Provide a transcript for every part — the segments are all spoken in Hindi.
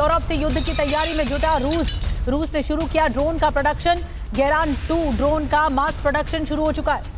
यूरोप से युद्ध की तैयारी में जुटा रूस ने शुरू किया ड्रोन का प्रोडक्शन। गेरान 2 ड्रोन का मास प्रोडक्शन शुरू हो चुका है।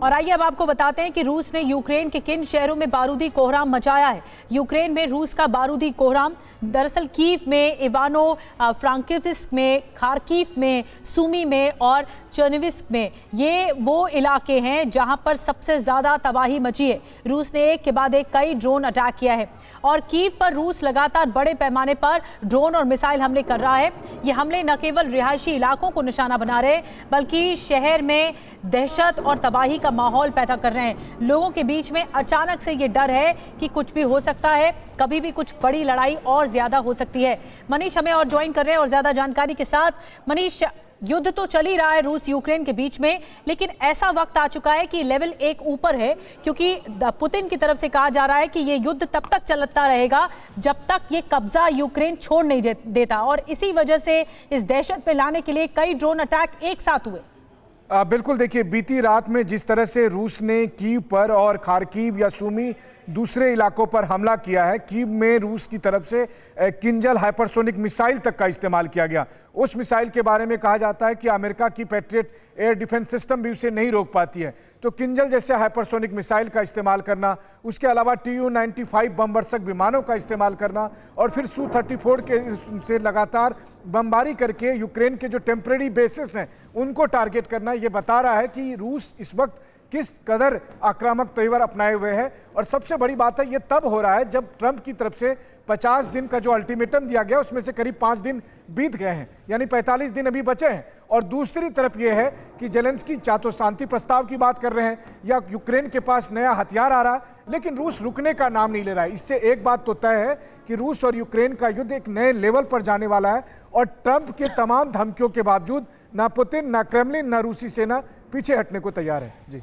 और आइए अब आपको बताते हैं कि रूस ने यूक्रेन के किन शहरों में बारूदी कोहराम मचाया है। यूक्रेन में रूस का बारूदी कोहराम दरअसल कीव में, इवानो फ्रांकिव्स्क में, खार्किव में, सुमी में और चर्निविस्क में, ये वो इलाके हैं जहां पर सबसे ज्यादा तबाही मची है। रूस ने एक के बाद एक कई ड्रोन अटैक किया है और कीव पर रूस लगातार बड़े पैमाने पर ड्रोन और मिसाइल हमले कर रहा है। ये हमले न केवल रिहायशी इलाकों को निशाना बना रहे बल्कि शहर में दहशत और तबाही का माहौल पैदा कर रहे हैं। लोगों के बीच में अचानक से ये डर है कि कुछ भी हो सकता है, कभी भी कुछ बड़ी लड़ाई और ज्यादा हो सकती है। मनीष हमें और ज्वाइन कर रहे हैं और ज्यादा जानकारी के साथ। मनीष, युद्ध तो चल ही रहा है रूस यूक्रेन के बीच में, लेकिन ऐसा वक्त आ चुका है कि लेवल एक ऊपर है, क्योंकि पुतिन की तरफ से कहा जा रहा है कि ये युद्ध तब तक चलता रहेगा जब तक ये कब्जा यूक्रेन छोड़ नहीं देता, और इसी वजह से इस दहशत में लाने के लिए कई ड्रोन अटैक एक साथ हुए। बिल्कुल, देखिए बीती रात में जिस तरह से रूस ने कीव पर और खार्किव या सुमी दूसरे इलाकों पर हमला किया है, कीव में रूस की तरफ से किंजल हाइपरसोनिक मिसाइल तक का इस्तेमाल किया गया। उस मिसाइल के बारे में कहा जाता है कि अमेरिका की पैट्रियट एयर डिफेंस सिस्टम भी उसे नहीं रोक पाती है। तो किंजल जैसे हाइपरसोनिक मिसाइल का इस्तेमाल करना, उसके अलावा Tu-95 बमवर्षक विमानों का इस्तेमाल करना और फिर Su-34 के से लगातार बमबारी करके यूक्रेन के जो टेम्परेरी बेसिस हैं उनको टारगेट करना, ये बता रहा है कि रूस इस वक्त किस कदर आक्रामक तेवर अपनाए हुए है। और सबसे बड़ी बात है, ये तब हो रहा है जब ट्रंप की तरफ से 50 दिन का जो अल्टीमेटम दिया गया उसमें से करीब 5 दिन बीत गए हैं, यानी 45 दिन अभी बचे हैं। और दूसरी तरफ यह है कि जेलेंस्की चाहे तो शांति प्रस्ताव की बात कर रहे हैं या यूक्रेन के पास नया हथियार आ रहा है, लेकिन रूस रुकने का नाम नहीं ले रहा है। इससे एक बात तो तय है कि रूस और यूक्रेन का युद्ध एक नए लेवल पर जाने वाला है। और ट्रंप के तमाम धमकियों के बावजूद ना पुतिन, ना क्रेमलिन, ना रूसी सेना पीछे हटने को तैयार है। जी,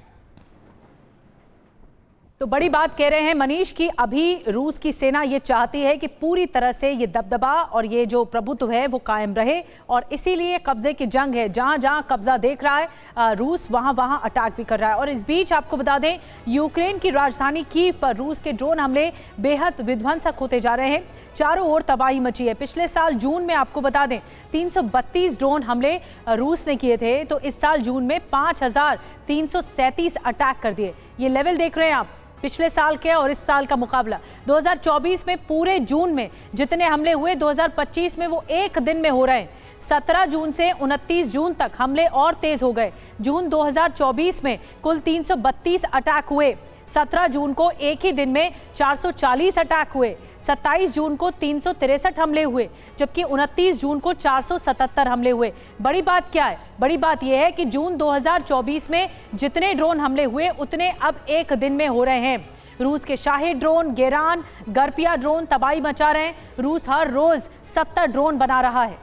तो बड़ी बात कह रहे हैं मनीष कि अभी रूस की सेना ये चाहती है कि पूरी तरह से ये दबदबा और ये जो प्रभुत्व है वो कायम रहे, और इसीलिए कब्जे की जंग है। जहां जहां कब्जा देख रहा है रूस, वहां वहां अटैक भी कर रहा है। और इस बीच आपको बता दें, यूक्रेन की राजधानी कीव पर रूस के ड्रोन हमले बेहद विध्वंसक होते जा रहे हैं। चारों ओर तबाही मची है। पिछले साल जून में आपको बता दें 332 ड्रोन हमले रूस ने किए थे, तो इस साल जून में 5337 अटैक कर दिए। ये लेवल देख रहे हैं आप, पिछले साल के और इस साल का मुकाबला। 2024 में पूरे जून में जितने हमले हुए, 2025 में वो एक दिन में हो रहे हैं। 17 जून से 29 जून तक हमले और तेज हो गए। जून 2024 में कुल 332 अटैक हुए। 17 जून को एक ही दिन में 440 अटैक हुए। 27 जून को 363 हमले हुए, जबकि 29 जून को 477 हमले हुए। बड़ी बात क्या है? बड़ी बात यह है कि जून 2024 में जितने ड्रोन हमले हुए उतने अब एक दिन में हो रहे हैं। रूस के शाही ड्रोन, गेरान, गर्पिया ड्रोन तबाही मचा रहे हैं। रूस हर रोज 70 ड्रोन बना रहा है।